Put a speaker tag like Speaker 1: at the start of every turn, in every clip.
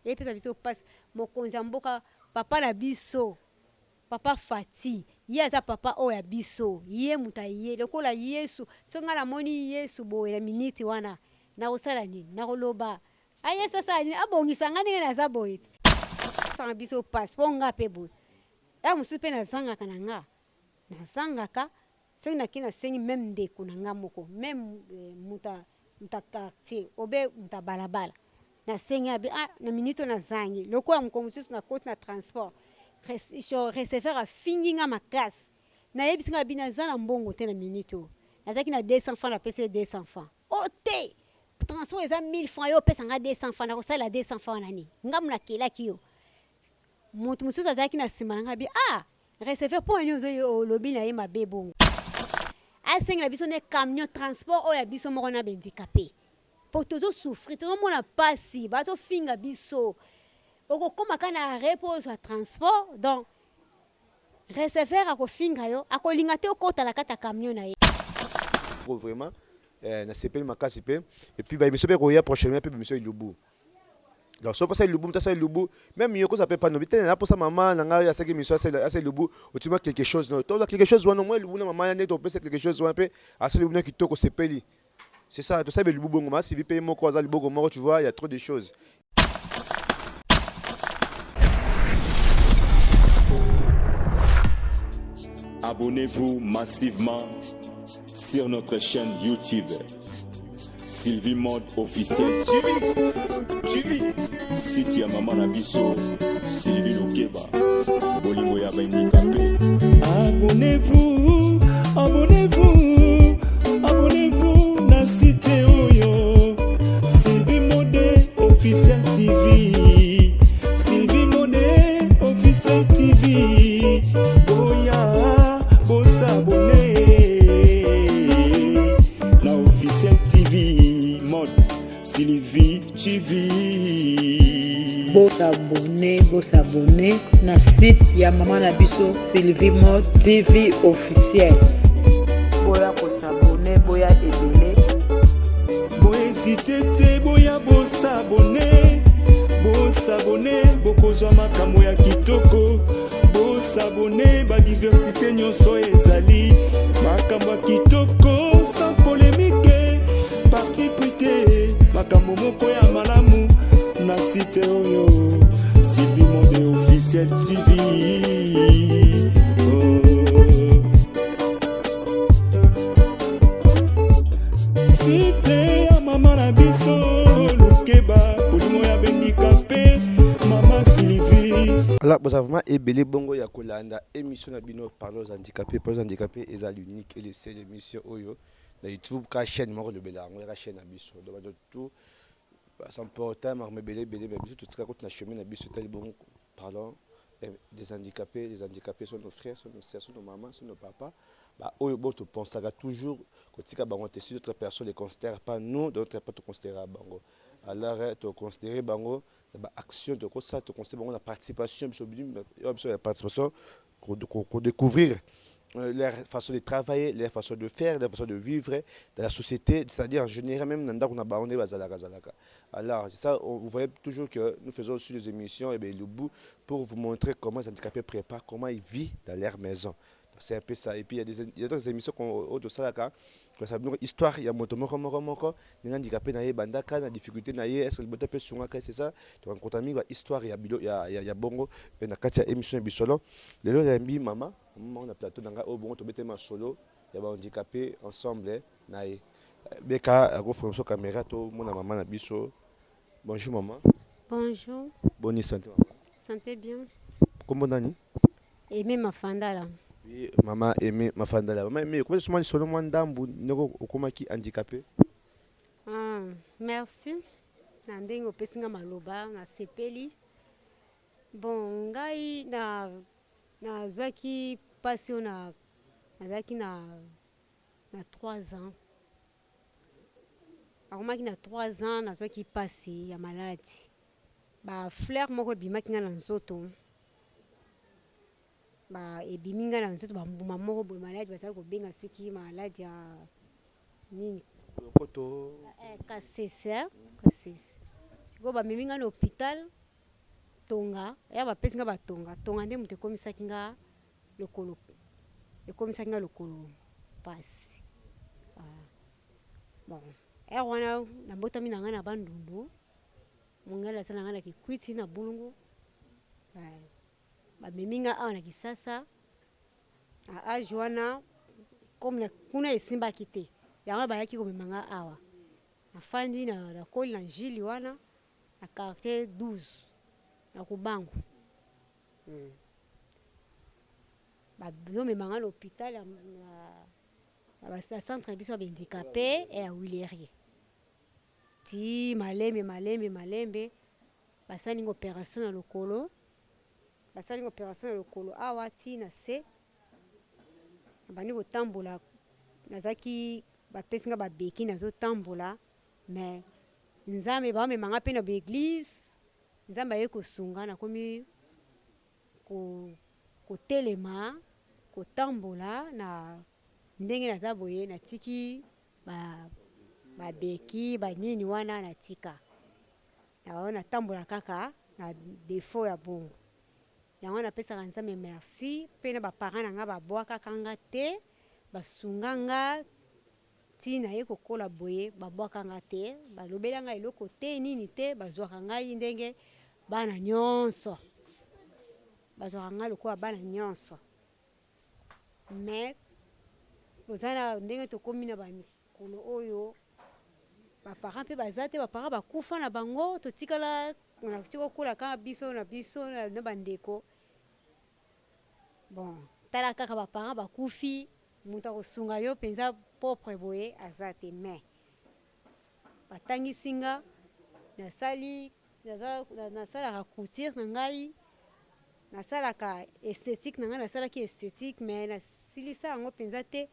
Speaker 1: et puis ça biso passe mokonzi mboka papa na biso papa Fati ye aza papa oya biso ye mutaye lokola Yesu songa la moni Yesu boye na minute wana na osala nini na koloba aye sasa ni abongisa ngani na za boye sanga biso passe ponga pe boye ya musu pe na zanga kananga na zanga ka songi na kina sengi même ndeko na nga moko même muta quartier obe muta balabala na sengi abi na minute na zangi lokola mkomususu na côte na transport receveur a fingi nga makasi na yebisinga bina zana mbongo te na minute nazaki na 200 francs na pese 200 francs te transport eza 1000 francs yo pesa nga 200 francs na kosala 200 francs nani ngamu na kelaki yo mutu mususu azaki na sima nga bi receveur po ni ozo lobi na ye mabe bongo asengi na biso ne camion transport oya biso moko na handicapé po tozo souffrir tozo mona pasi bato finga biso okokoma kana repose à transport donc receveur akofinga yo akolinga te okota la kata camion na ye
Speaker 2: vraiment na sepeli makasi pe et puis ba biso pe ko ya prochainement pe biso ilubu donc so pasa ilubu mtasa ilubu même yoko ça peut pas no bitene na posa maman na nga ya saki mission asa ilubu otima quelque chose no to quelque chose wana moi ilubu na maman ya neto pesa quelque chose wana pe asa ilubu na kitoko sepeli c'est ça to ça be ilubu bongo ma si vi pe moko za ilubu moko tu vois il y a trop de choses.
Speaker 3: Abonnez-vous massivement sur notre chaîne YouTube Sylvie Mode officiel TV. Site ya Mama na biso Sylvie Lukeba bolingo ya handicapé. Abonnez-vous na site oyo Sylvie Mode officiel TV. Sylvie Mode officiel TV. Sylvie TV.
Speaker 4: S'abonner na site ya Mama na biso Sylvie Mode TV officiel. Boya ko s'abonner boya ebele.
Speaker 3: Boya hésiter te boya s'abonner bokozwa makambo ya kitoko. S'abonner ba diversité nyonso ezali makambo ya kitoko sans polémique parti prité makambo moko ya malamu na site oyo Sylvie Mode officiel TV. Site ya Mama na biso Lukeba polimo ya handicapé Mama Sylvie.
Speaker 2: Alors, vous avez vraiment ébélé bongo ya kolanda émission na bino parlons aux handicapés est l'unique et les seule émission oyo na YouTube ka chaîne moko le belango la chaîne na biso donc tout sans porter mais belé mais biso tout ça quand na chemin na biso tel bon parlons des handicapés. Les handicapés sont nos frères, sont nos sœurs, sont nos mamans, sont nos papas. Bah oyo bon tu pensera toujours que tika bango te si d'autres personnes les considèrent pas nous d'autres pas te considérer bango alors tu considérer bango ba action de quoi ça tu considérer bango la participation la participation pour découvrir leur façon de travailler, leur façon de faire, leur façon de vivre dans la société, c'est-à-dire en général même dans on a baronné bazalaka. Alors ça vous voyez toujours que nous faisons aussi des émissions et bien le bout pour vous montrer comment les handicapés préparent, comment ils vivent dans leur maison. C'est un peu ça. Et puis il y a d'autres émissions qu'on de ça là ça histoire il y a moko les handicapés na bandaka na difficulté na est-ce que le botape sunga c'est ça donc quand ami histoire il y a bongo na katia émission bisolo lelo yambi mama on a plateau nanga au bongo to betema solo il y a handicapés ensemble na beka a go formation caméra to mona maman na biso. Bonjour maman.
Speaker 1: Bonjour.
Speaker 2: Bonne santé.
Speaker 1: Santé bien.
Speaker 2: Comment nani?
Speaker 1: Et même ma fanda là.
Speaker 2: Oui, maman aimé ma fandala. Maman aimé comment est-ce que solo moi ndambu noko okomaki handicapé?
Speaker 1: Merci. Na ndengo pesinga maloba na sepeli. Bon, ngai na zwaki passion na zaki na 3 ans. Akomaki na 3 ans na zwaki pasi ya maladi. Ba fleur moko bimaki nga na nzoto. Ba ebiminga na nzoto ba mbuma moko bo maladi basali ko benga soki maladi ya nini
Speaker 2: Koto
Speaker 1: kasese siko ba miminga na hôpital tonga ya bapesi nga batonga tonga nde moto ekomisaki nga lokolo pasi. Bon wana nabotami na nga na bandundu mongala asala nga na kikwiti na bulungu bamemi nga awa na Kisasa age wana comme kuna esimbaki te yango bayaki komema nga awa nafandi na koli na njili wana na quartier 12 na Kubangu. Bazomema nga na hôpital na centre biso ya handicapé ya Willerie ti malembe basali nga opération na lokolo awa ti na se bandi kotambola nazaki bapesi nga babeki nazotambola mais nzambe bamema nga mpe na baeglise nzambe aye kosunga nakomi kotelema kotambola na ndenge naza boye natiki babeki banini wana natika yango natambola kaka na défaut ya bongo yango napesaka nzambe merci mpe na baparent na nga babwakaka nga te basunga nga ntina ye kokola boye babwaka nga te balobela nga eloko te nini te bazwaka ngai ndenge bana nyonso bazwaka nga lokola bana nyonso mais ozana ndenge tokomi na bamikolo oyo baparent mpe baza te baparent bakufa na bango totikala kokola kaka biso na bandeko bon tala kaka baparent bakufi moto akosunga yo mpenza propre boye aza te mais batangisi nga nasalaka couture na ngai nasalaka esthétique na ngai nasalaki esthétique mais nasilisa yango mpenza te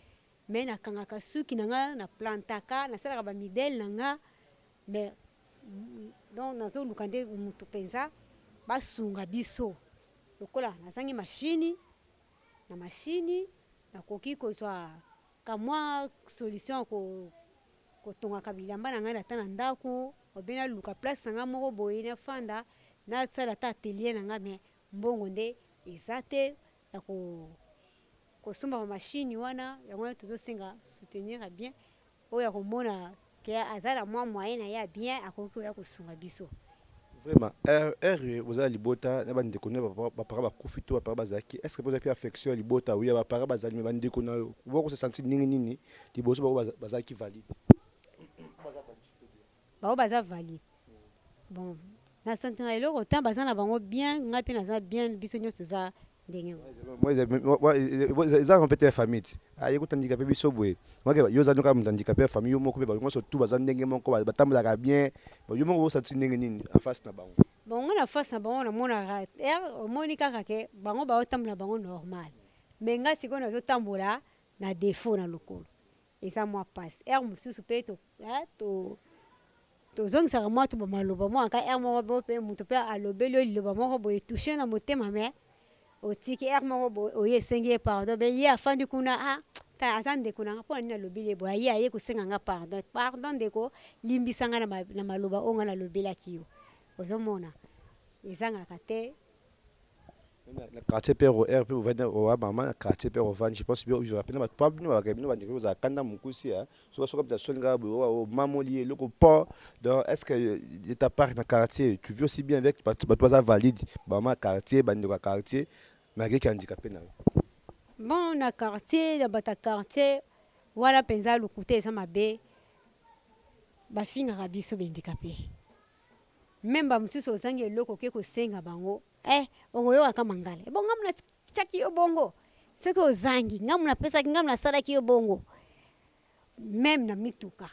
Speaker 1: mais nakangaka suki na nga na plantaka nasalaka bamidele na nga mais donc nazoluka nde moto mpenza basunga biso lokola nazangi mashini nakoki kozwa kamwa solution kotongaka bilamba na ngai nata na ndako obe naluka place na nga moko boye nafanda nasala ta atelier na nga mais mbongo nde eza te ya kosomba bamashini wana yango wana tozosenga soutenir ya bien oyo akomona ke aza na mwa moyen na ye ya bien akoki koya kosunga biso
Speaker 2: vraiment oza libota na bandeko na bapara bakufi to bapara bazalaki est ce que bozalaki affection ya libota oyo bapara bazali me bandeko na yo boko se sentir ndenge nini liboso bango bazalaki valide
Speaker 1: bango baza valide bon na sentira eloko temps baza na bango bien ngai mpe naza bien biso nyonso toza ndenge
Speaker 2: eza peut-être famille aye kotandika mpe biso boye yo oza noka moto andika mpe ya famille yo moko mpe bango surtout baza ndenge moko batambolaka bien yo moko osanti ndenge nini afase na bango
Speaker 1: bango na face na bango namonaka omoni kaka ke bango baotambola bango normal mais ngai sikoyo nazotambola na défaut na lokolo eza mwa passe mosusu mpe tozongisaka mwa to bamaloba mwaka moko mpe moto mpe alobeli yo liloba moko boye touche na motema mais otiki moko oye esengi ye pardon be ye afandi kuna aza ndeko na nga mpo na nini alobeli ye boye aye kosenga nga pardon ndeko limbisa nga na maloba oyo nga nalobelaki yo ozomona ezangaka te
Speaker 2: na quartier mpe mpe ovandi owa mama na quartier mpe ovandi je pense bien je rappelle bato pa bino bakaka bino bandeko ozala kanda mokusi soka mpe asolinga mamoli eloko mpo donc est ce que de ta part na quartier tu vis aussi bien avec bato baza valide bamama ya quartier bandeko ya quartier malgré ki handicapé na yo
Speaker 1: bon na quartier na bato ya quartier wana mpenza lokute eza mabe bafingaka biso bahandicapé même bamosusu ozangi eloko oke kosenga bango ongoyokaka mangala bongo ngamu natiki yo bongo soki ozangi ngamu napesaki ngamu nasalaki yo bongo même na mituka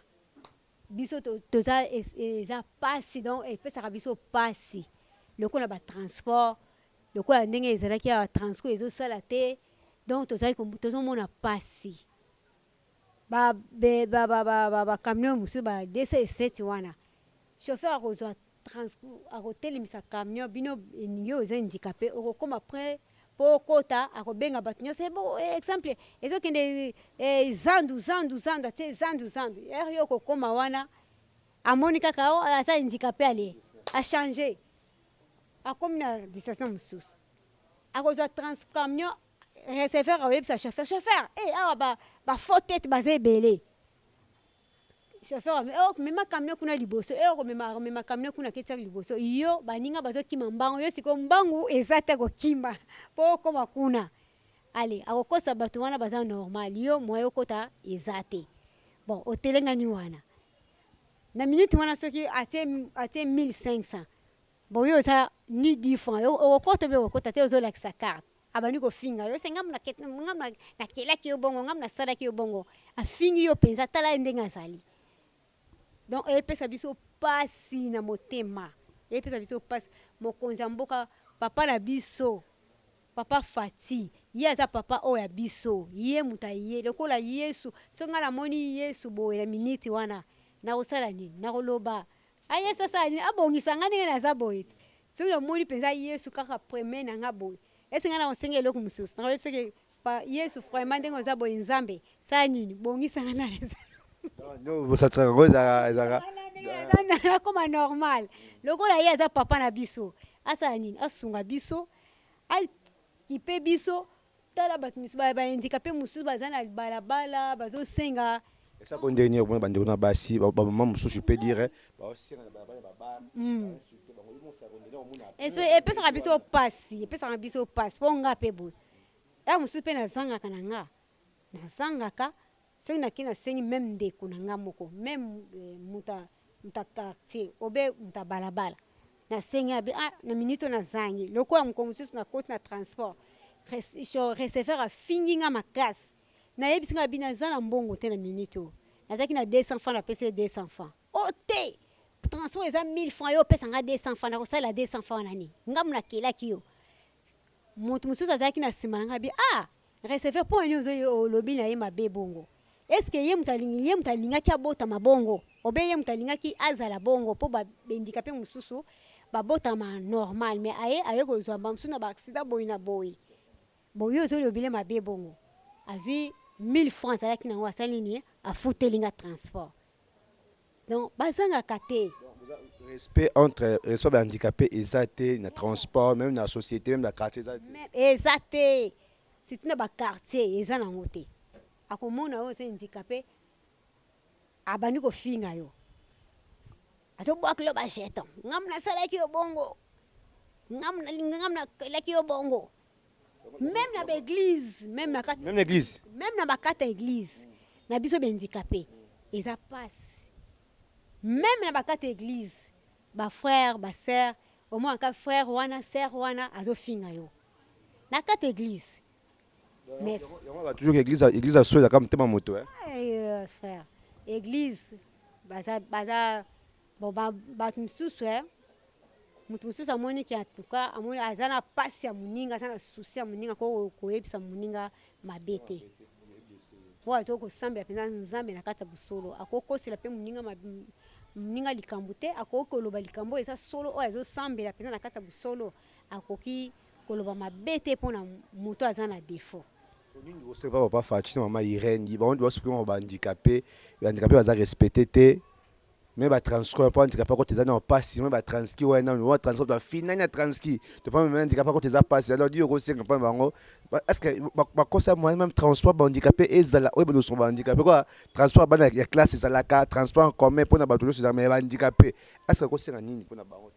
Speaker 1: biso toza eza pasi donc epesaka biso pasi lokola batransport lokola ndenge ezalaki ya transport ezosala te donc tozomona pasi bacamion mosusu ba DC7 wana chauffeur akozwa akotelemisa camion bino yo eza handicapé okokoma après mpo okota akobenga bato nyonso exemple ezokende zandu atie zandu yo okokoma wana amoni kaka aza handicapé ale achange akomi na distraction mosusu akozwa camion receveur aoyebisa chauffeur awa bafaux tete baza ebele chauffeur okomema camion kuna liboso okomema camion kuna ketiaka liboso yo baninga bazokima mbango yo siko mbangu eza te kokima mpo okoma kuna ale akokosa bato wana baza normal yo moyo okota eza te bon otelengani wana na minute wana soki atie 1500 bon yo oza ni 10 francs okota be okota te ozolakisa carte abani kofinga yo se ngam na kelaki yo bongo ngam na salaki yo bongo afingi yo penza tala ndenge azali donc epesa biso pasi na motema epesa biso pasi mokonzi ya mboka papa na biso papa Fati ye aza papa oya biso ye mutaye lokola Yesu so nga namoni Yesu boye na minute wana na kosala nini na koloba Yesu asala nini abongisa nga ndenge naza boye so namoni penza Yesu kaka premier na nga boye esi nga na kosenga eloko mosusu na koyebisa ke Yesu vraiment ndenge oza boye nzambe sala nini bongisa nga na
Speaker 2: non vous satsaka ko ezaka
Speaker 1: nakoma normal lokola ye aza papa na biso asala nini asunga biso akipe biso tala bato mosusu bahandikape mosusu baza na balabala bazosenga
Speaker 2: esa ko dernier point bandeko na basi bamama mosusu je peux dire baosenga na balabala baba
Speaker 1: epesaka biso pasi mpo nga mpe boye ya mosusu mpe nazangaka na nga nazangaka soki naki nasengi meme ndeko na nga moko meme muta quartier obe muta balabala nasengi abi na minute nazangi lokola moko mosusu nakoti na transport receveur afingi nga makasi nayebisi nga abi naza na mbongo te na minute oyo nazalaki na 200 francs napesi 200 francs te transport eza 1000 francs yo opesa nga 200 francs nakosala 200 francs nani ngamu nakelaki yo moto mosusu azalaki na nsima na nga abi receveur mpo ani olobi na ye mabe bongo eske ye mutu alingaki abotama bongo obe ye mutu alingaki azala bongo mpo babendika mosusu babotama normal mais aye kozwa mosusu na baaksida boye na boye boye ozolobile mabe bongo azwi 1000 francs azalaki nango asali nini afutelinga transport donc bazangaka te
Speaker 2: respect entre respect bahandicapé eza te na transport même na société même na quartier
Speaker 1: eza te surtout na baquartier eza nango te akomona oyo ose handicapé abandi kofinga yo azobwaka lo bajeton ngam nasalaki yo bongo ngam nakelaki yo bongo même na baeglise même na bakata église na biso bahandicapé eza pasi même na bakata église bafrère basœur omoi aka frère wana sœur wana azofinga yo na kata église mais
Speaker 2: toujours église a soya comme tema moto
Speaker 1: frère église baza bon bato mosusu moto mosusu amoni ki atuka amoni aza na pasi ya moninga aza na susi ya moninga koyebisa moninga mabe te po azokosambela mpenza nzambe na kati ya bosolo akokosela mpe moninga likambo te akoki koloba likambo eza solo oyo azosambela mpenza na kati ya bosolo akoki koloba mabe te mpona moto aza na défaut
Speaker 2: nini osepa papa Fati na mama Irene baondi basupima bahandicapé baza respecté te mais batranskoi mpo handicapé kote eza na pasi mais batranski wana wa transkoi bafina na transki to pa même handicapé kote eza pasi alors di okosenga mpo bango est-ce que bakosa moyen même transport bahandicapé ezala oyo baloso bahandicapé kwa transport bana ya classe ezalaka transport en commun mpona bato nyonso ezala mais bahandicapé est-ce que kosenga nini mpona bango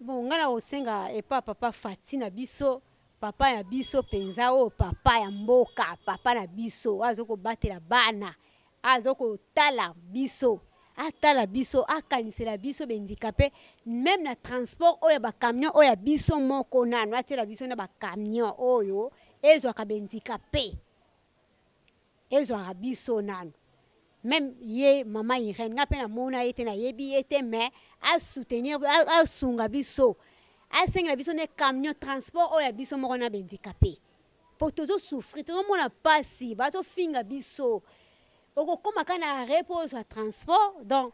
Speaker 1: bon nga na kosenga epa papa Fati na biso papa ya biso penza o papa ya mboka papa na biso azokobatela bana azokotala biso atala biso akanisela biso bendikape même na transport oyo bakamion oyo biso moko nano atela biso na bakamion oyo ezwaka bendikape ezwaka biso nano même ye mama Irene nga pe na mona ye te na yebi ye te mais a soutenir a sunga biso asengela biso ne camion transport oyo biso moko na bendikape po tozo souffrir tozo mona pasi bazo finga biso okokoma kana repose à transport donc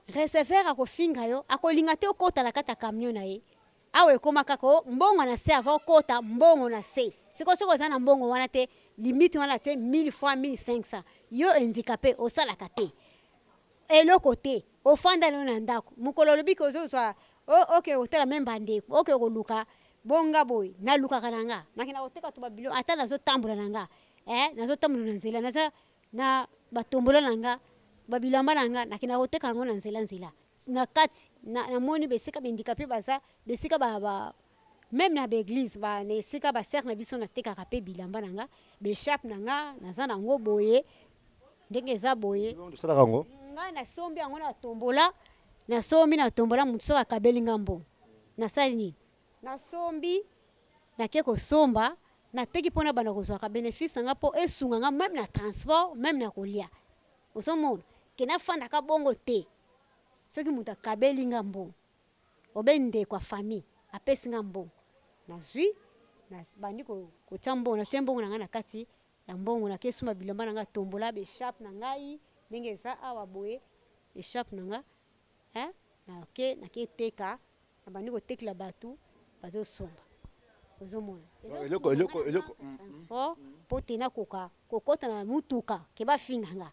Speaker 1: receveur akofinga yo akolinga te okota la kata camion na ye awe koma kako mbongo na se avant okota mbongo na se siko za na mbongo wana te limite wana te 1000 fois 1500 yo handicapé osala kate eloko te ofanda lelo na ndako mokolo olobi ke ozozwa oke otala me bandeko oke koluka bonga boye nalukaka na nga nakenda koteka to babilo ata nazotambola na nga nazotambola na nzela naza na batombola na nga babilamba na nga nakenda koteka yango na nzela na kati namoni besika bendikape baza besika même na baeglise na esika basere na biso natekaka mpe bilamba na nga beshape na nga naza nango boye ndenge eza boye
Speaker 2: osalaka yango
Speaker 1: nga nasombi yango na tombola motu soki akabeli nga mbongo nasali nini nasombi nake kosomba nateki mpona banda kozwaka bénéfice na nga mpo esunga nga même na transport même na kolia ozomona ke nafandaka bongo te soki moto akabeli nga mbongo obe ndeko ya famille apesi nga mbongo nazwi bandi kotia mbongo natie mbongo na nga na kati ya mbongo nakesuma bilamba na nga tombola beshape na ngai ndenge eza awa boye eshape na nga naketeka na bandi kotekela bato bazosomba ozomona transport mpo te nakoka kokota na mutuka ke bafinga nga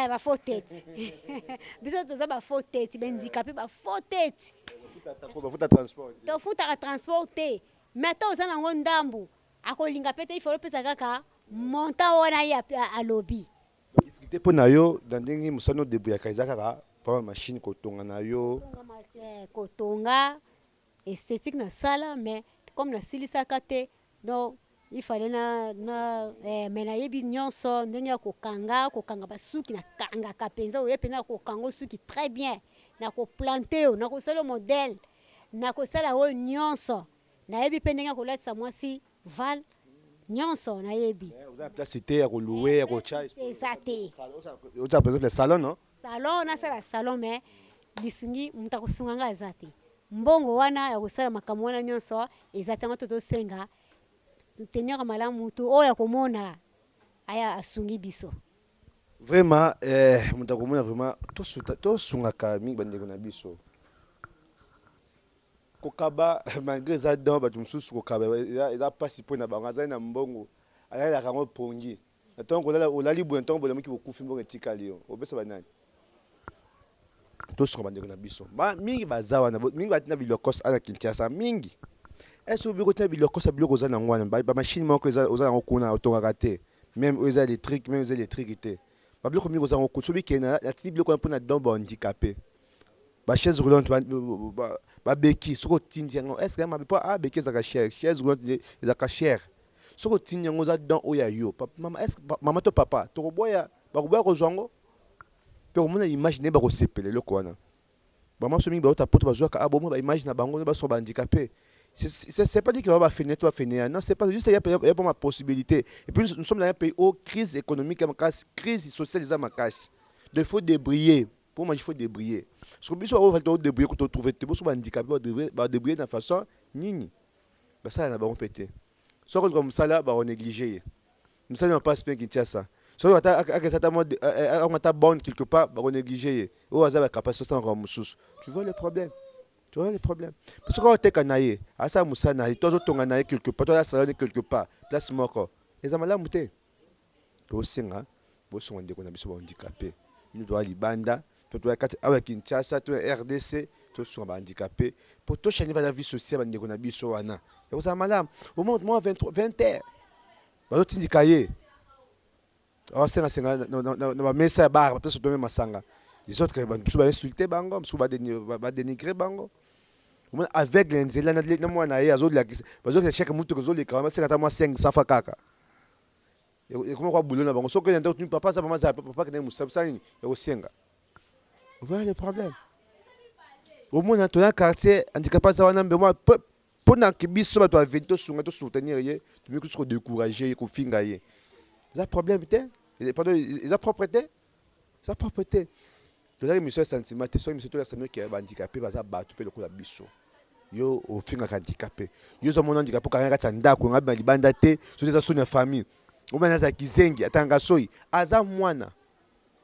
Speaker 1: bafo tete biso toza bafo tete bendikape bafo tete tofutaka transport te mais ata oza nango ndambu akolinga pe te ifo opesa kaka monta wana ye alobi
Speaker 2: difficulté mpo na yo na ndenge mosano odebuyaka eza kaka pa machine kotonga na yo
Speaker 1: kotonga esthétique nasala mais comme nasilisaka te donc ifale me nayebi nyonso ndenge ya kokanga basuki nakangaka mpenza oye mpenza kokanga osuki très bien nakoplante yo nakosala modèle nakosala oyo nyonso nayebi mpe ndenge ya kolatisa mwasi val nyonso nayebi
Speaker 2: oza place te ya koluwe ya kocha
Speaker 1: eza te
Speaker 2: oza par exemple salon non
Speaker 1: salon nasala salon mais lisungi moto akosunga nga eza te mbongo wana ya kosala makambo wana nyonso eza te ngo totosenga tenir malamu mutu oyo akomona aya asungi biso
Speaker 2: vraiment moto akomona vraiment tosungaka mingi bandeko na biso kokaba malgré eza don bato mosusu kokaba eza mpasi mpo na bango azali na mbongo alalelaka yango pongi ntongo olali boye ntongo bolamoki bokufi mbongo etikali yo obesa banani tosunga bandeko na biso mingi baza wana mingi batina bilokos ana Kinshasa mingi est-ce que kotina bilokosa biloko oza nango wana bamashine moko oza yango kuna otongaka te même oyo eza électrique même eza électrique te babiloko mingi oza yango kuna so bikende natindi biloko wana mpona don bahandicapé bachaise roulante babeki soki otindi yango estce mabe mpo abeki ezaka chere chaise roulante ezaka chere soki otindi yango oza don oyo ya yo mama to papa tokoboya bakoboya kozwa yango mpe komona image naye bakosepela eloko wana bamaso mingi baota poto bazwaka abomoi baimage na bango baso bahandicapé. C'est pas dit qu'il va pas finir, toi finir. Non, c'est pas juste, il y a pas ma possibilité. Et puis nous sommes dans un pays où crise économique, crise sociale, il faut débriller. Pour moi, il faut débriller. Parce que si on va débriller, quand on trouve des choses handicapées, on va débriller de façon nini. Ça, on va péter. Soit comme ça, on va négliger. Nous savons pas bien qu'il y a ça. Soit on a bonne quelque part, on va négliger. Ou on a la capacité de faire. Tu vois le problème? Tu vois les problèmes. Parce que quand tu es canaillé, à ça, Moussa, tu as ton canaillé quelque part, tu as salon quelque part, place mort. Et ça m'a l'air mouté. Tu as aussi, tu as handicapé. Nous doit aller banda, tu dois être avec Kinshasa, tu es RDC, tu es handicapé. Pour toi, changer la vie sociale, tu as biso wana. Et ça m'a l'air. Au moins, moi, 20 heures. Tu es handicapé. Alors, c'est un message à barre, peut-être que tu as masanga. Les autres vont insulter bango, vont dénigrer bango. Avec les nzela na mwa na ye azo la bazo ke cheka mutu ko les kama c'est moi 500 fa kaka. Et comment quoi boulot na bango so que ndako tu papa ça maman ça papa que na musabsa ni yo senga. Vous voyez le problème. Au moins dans ton quartier handicapé ça wana mbema pona ke biso ba to avento sunga to soutenir ye, tu me ko décourager ko finga ye. Ça problème té? Pardon, ils a propreté? Ça propreté. Le monsieur sentiment te so monsieur to la semaine qui est handicapé baza batu pe lokola biso yo ofinga handicapé yo zo mona handicapé kanga tsanda ko ngabi libanda te so za sona famille o bana za kizengi atanga soyi aza mwana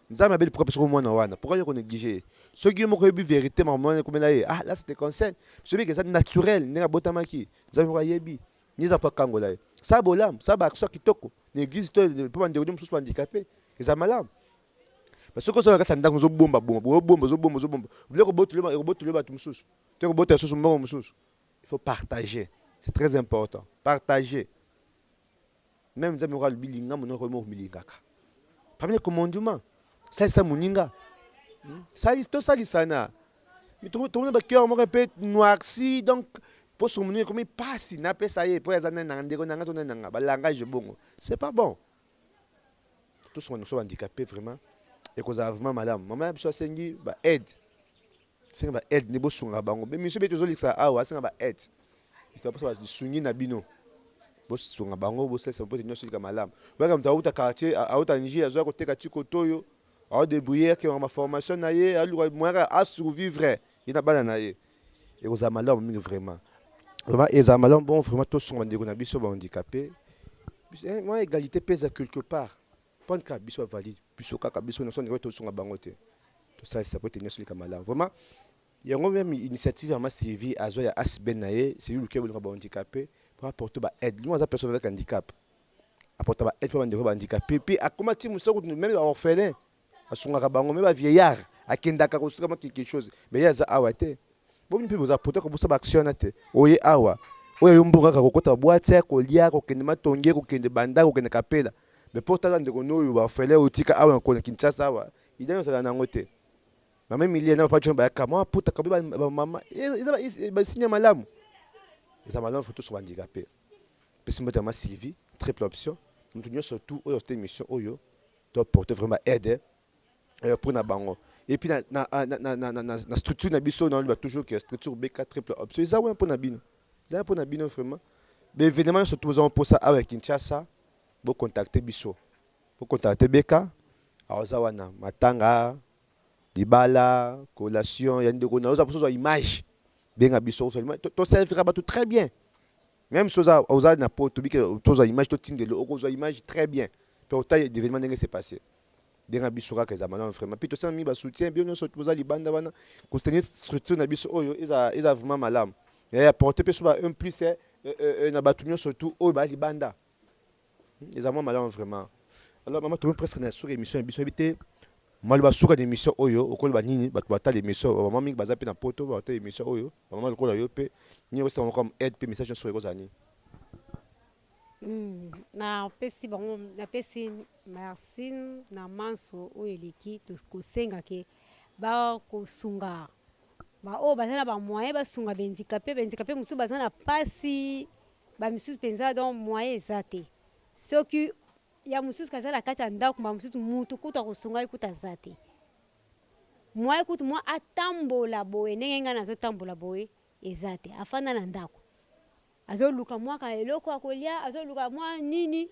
Speaker 2: nzama beli pourquoi parce que mwana wana pourquoi yo négliger ce qui mo ko bi vérité maman ko mena ah là c'était conseil ce bi que ça naturel nenga botamaki nzama ko yebi ni za pa kangola ça bolam ça ba so kitoko néglise to pas ndeko mususu handicapé eza malamu. Parce que soki kati ndako zobomba biloko botulo bato mosusu te kobota susu mbongo mosusu. Il faut partager, c'est très important, partager. Même nzambe ko bilinga monoko mo bilingaka. Premier commandement, ça moninga. Ça to salisana. Mais tout le monde cœur mo répète noirci donc pour se moninga comme passe na pesa ye pour ezana na ndeko na ngato na ba langage bongo. C'est pas bon. Tous sont handicapés vraiment. Et cause vraiment madame maman biso sengi ba aide sengi ba aide ne bosunga bango mais monsieur beto zolisa awa senga ba aide c'est pas ça sungi na bino bosunga bango boselesa mpo tenyo solika malamu baka mta uta quartier auta nji azo ko teka tiko toyo a débrouiller que ma formation na ye aluka moya a survivre ina bana na ye et cause malamu mingi vraiment eza malamu bon vraiment to sunga ndeko na biso ba handicapé moi égalité pèse quelque part. Quand ka biso valide biso kaka biso no sonne to sunga bango te to ça peut tenir sur les kamala vraiment il y a même initiative vraiment suivi azo ya asben nae c'est lui qui est handicapé pour apporter ba aide nous as personne avec handicap apporter ba aide pour ba handicapé puis à comment ti musoko même orphelin asunga bango même ba vieillard akendaka ko suka quelque chose mais ya za awate bon mpe boza porter ko bosa ba action te oye awa oye yumbuka ka kokota boîte ko lia ko kende matonge ko kende banda ko kende kapela. Mais pour talent de Gono, il va falloir aussi qu'à un con Kinshasa, il a un angoté. Ma même il y a pas de choses, comment pour ta maman, il va signer ma lame. Les amalams faut tous handicapés. Parce que moi, Sylvie, triple option, nous tenons surtout au cette émission, Oyo, doit porter vraiment aide pour na bango. Et puis, na structure, na biso, on va toujours que structure BK triple option. Ils ont un peu nabino. Ils ont un peu nabino vraiment. Mais évidemment, surtout, nous avons pour ça avec Kinshasa. Vous contactez Bisso, vous contactez Beka, Aozawana, Matanga, Libala, Collation, Yandego, nous avons une image. Bien à Bisso, tout ça fera tout très bien. Même si vous avez une image, tout une image très bien. Puis autant d'événements qui s'est passé. Bien à Bisso, que ça m'a vraiment. Puis tout ça, mis soutien, bien sûr, vous avez Libanda, vous avez une structure à Bisso, ils ont vraiment malade. Et apporter un plus, un abattement surtout au Libanda. Les amants malins vraiment. Alors maman tu presque na sur émission biso habité mal ba suka d'émission oyo okol ba nini ba bata l'émission maman mingi baza pe na poto ba émission oyo maman le ko yo pe ni aussi on comme aide pe message sur les années.
Speaker 1: Na pesi bango na pesi merci na manso oyo liki to ko senga ke ba ko sunga ba o bazana ba moyen ba sunga benzikape musu bazana pasi ba musu penza donc moyen zate. Soki ya mususu kazala kati ya ndako ma mususu mutu kuta kosunga ikuta zate mwa ikutu mwa atambola boye ndenge nga nazo tambola boye ezate afanda na ndako azoluka mwa ka eloko akolia azoluka mwa nini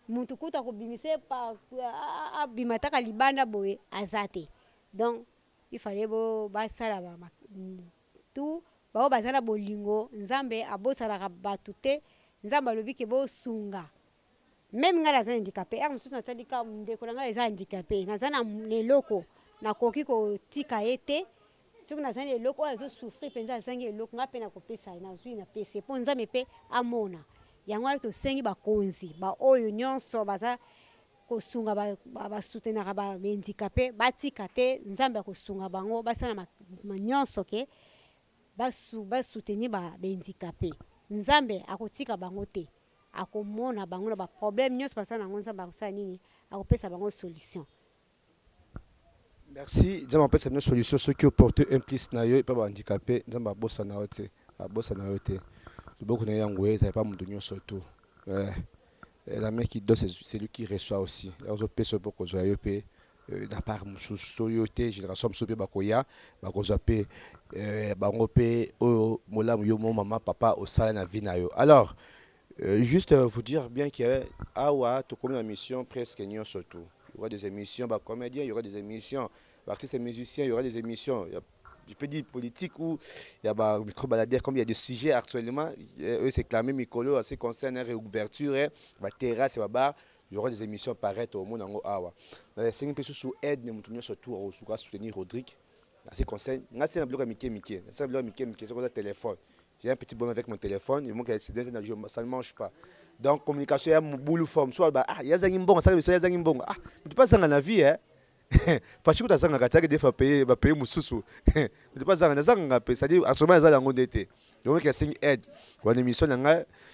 Speaker 1: mutu kuta kobimise pa abimataka libanda boye azate donc il fallait bo basala ba tout ba bazala bolingo nzambe abosala batu te nzambe alobi ke bo sunga. Même nga naza handicapé er mususu natandika ndeko na nga eza handicapé naza na eloko nakoki kotika ye te soki naza na eloko oyo azosouffrir mpenza azangi eloko nga mpe nakopesa ye nazwi na pese mpo nzambe mpe amona yango wana tosengi bakonzi baoyo nyonso baza kosunga basoutenaka bahandicapé batika te nzambe akosunga bango basala nyonso ke basoutenir bahandicapé nzambe akotika bango te akomona bango na ba problème nyonso pasana nango nzambe akosala nini akopesa bango solution.
Speaker 2: Merci nzambe apesa bino solution soki oporte un plus na yo epa bahandicapé nzambe abosa na yo te loboko na yango ezali pa moto nyonso tu la main qui donne c'est lui qui reçoit aussi ozopesa mpo kozwa yo mpe na part mosusu oyo te génération mosusu mpe bakoya bakozwa mpe bango mpe oyo molamu yo mo mama papa osala na vie na yo. Alors juste vous dire bien que awa to comme la mission presque non surtout il y aura des émissions bah comédiens il y aura des émissions artistes et musiciens il y aura des émissions je peux dire politique où il y a bah micro baladière comme il y a des sujets actuellement eux c'est clamé micolo assez concerne réouverture bah terrasse bah bar il y aura des émissions pareilles au monde en awa c'est une personne sous aide ne montenir surtout au soutenir Rodrigue assez concerne nga c'est un bloc Mickey c'est un bloc Mickey c'est comme ça téléphone. J'ai un petit problème avec mon téléphone, il manque ça ne mange pas. donc communication ya boule forme soit yazangi mbongo ça biso yazangi mbongo tu pas zanga na vie fachi ko zanga kataki des fois payer mususu tu pas zanga zanga pe c'est-à-dire actuellement za lango d'été donc il y a aide pour une émission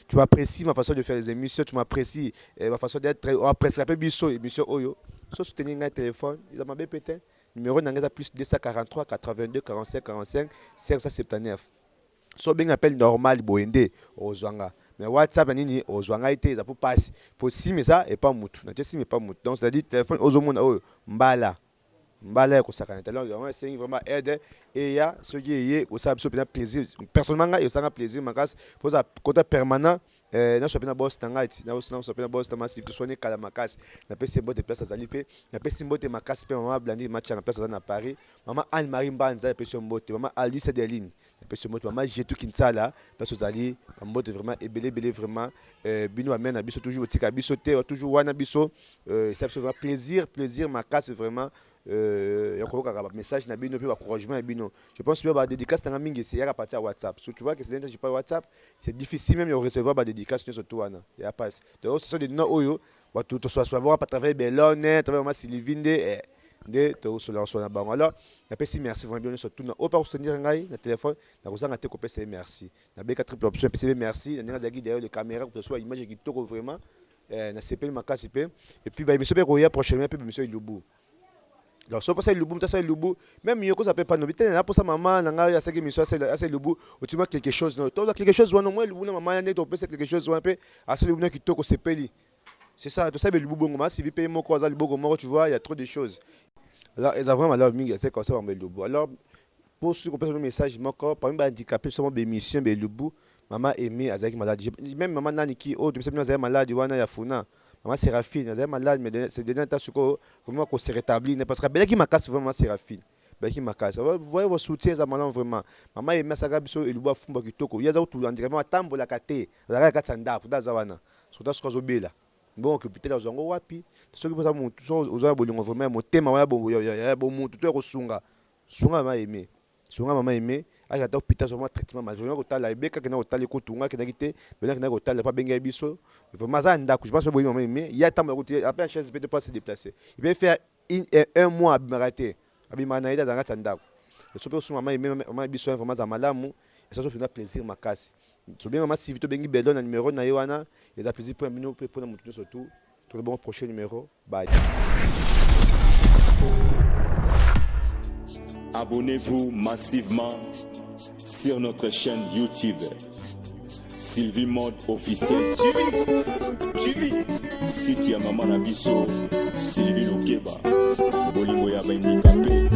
Speaker 2: tu apprécies ma façon de faire les émissions, tu m'apprécies ma façon d'être, on apprécie la émission oyo so soutenir un téléphone ils ont mabé pété numéro nanga plus 243 82 45 45 579 so bien appel normal boende ozwanga mais WhatsApp nini ozwanga ite za pour passer pour simer ça et pas mutu na simer pas mutu donc c'est à dire téléphone ozomona oyo mbala ko sakana alors c'est vraiment aide et ya ce qui est au ça bien plaisir personnellement et ça plaisir makas pour ça côté permanent na so pena boss tanga iti na so pena boss tama sif to soigner kala makas na pesi mbote place azali pe na pesi mbote makas pe maman blandi match na place na Paris maman Anne Marie Mbanza na pesi mbote maman Alu Sedeline na pesi mbote maman Jetu Kinsala place azali mbote vraiment ebele vraiment bino amena biso toujours tika biso te toujours wana biso ça fait vraiment plaisir makas vraiment un message na bino pe encouragement na bino je pense que ba dédicace tanga mingi c'est à partir WhatsApp so tu vois que c'est déjà pas WhatsApp c'est difficile même de recevoir ba dédicace sur tout wana ya passe donc ce sont des noms oyo ba tout soit pas travailler belone travailler ma Sylvinde de to sur la bango alors na pesi merci vraiment bien sur tout na pas soutenir ngai na téléphone na kozanga te ko pesi merci na be 4 option pesi merci na zaki derrière les caméras que ce soit image qui toko vraiment na CP makasi pe et puis ba monsieur pe ko ya prochainement pe monsieur Ilubu. Donc, si on Lubu, même Yoko ça peut pas nous dire, pour ça, maman, n'a pas assez mission, assez Lubu, ou tu vois quelque chose, non, toi, quelque chose, non, moi, Lubu, maman, n'est pas quelque chose, un peu, assez Lubu qui toko se peli. C'est ça, tu sais, le Lubu, bon, si vous payez mon croisal, le Lubu, tu vois, il y a trop de choses. Alors, ils ont vraiment alors, c'est comme ça, on met Lubu. Alors, pour ceux qui ont le message, mon corps, par exemple, handicapé, sur mon émission, le Lubu, maman aimée, Azaki malade. Même maman Nani qui, oh, tu sais, nous avons malade, Wana Yafuna. Maman Séraphine, nous avons malade, mais c'est déjà un tas comment qu'on se rétablit. Parce que bien qui m'a cassé vraiment Séraphine. Bien qui m'a cassé. Vous voyez vos soutiens, ça maintenant vraiment. Maman aimée, ça gabiso, et le bois fumba qui toko. Il y a tout handicapé, tambo la kate, la raka tsanda, pour dazawana. Sur ta skozobela. Bon, que peut-être aux ango wapi. Ceux qui pensent que aux ango bolingo vraiment, mon thème, ya bon mou, tout est sunga. Sunga m'a aimé. Sunga maman aimé. Aka ta hôpital sur moi traitement majeur ko tala ibeka kana ko tala ko tunga kana kité bela kana ko tala pas benga biso vraiment ça ndako je pense que boy maman mais il y a temps après chaise peut pas se déplacer il peut faire un mois à rater abimana ida zanga tsandako so pe so maman aimé maman biso vraiment za malamu et ça so fait plaisir makasi so bien maman si vite bengi belo na numéro na yewana les a plaisir pour mino pour na mutu surtout tout le bon prochain numéro bye.
Speaker 3: Abonnez-vous massivement sur notre chaîne YouTube Sylvie Mode officiel. Tu vis site ya Maman Nabiso Sylvie Lokeba Bolingo ya handicapé.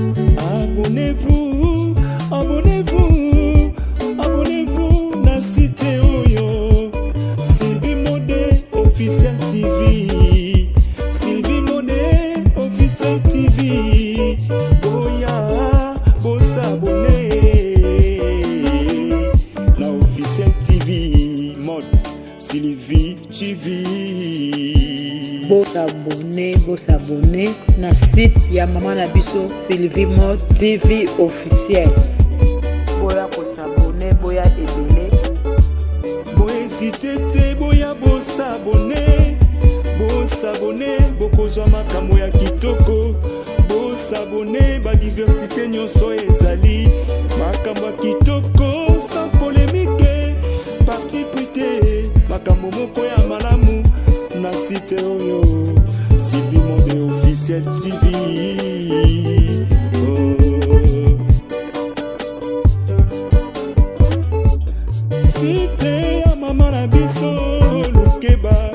Speaker 3: Abonnez-vous na site oyo Sylvie Mode officiel TV. Sylvie Mode officiel TV. Sylvie TV.
Speaker 4: S'abonner na site ya Maman Nabiso Sylvie Mode TV officiel. Boya ko s'abonner, boya ebele.
Speaker 3: Boya hésiter, boya bo s'abonner, bokozwa makambo ya kitoko. Bo s'abonner, ba diversité nyonso ezali. Makambo ya kitoko sans polémique. Parti prité, makambo moko ya malamu na site oyo Sylvie Mode officiel TV. Site ya Maman Nabiso Lokeba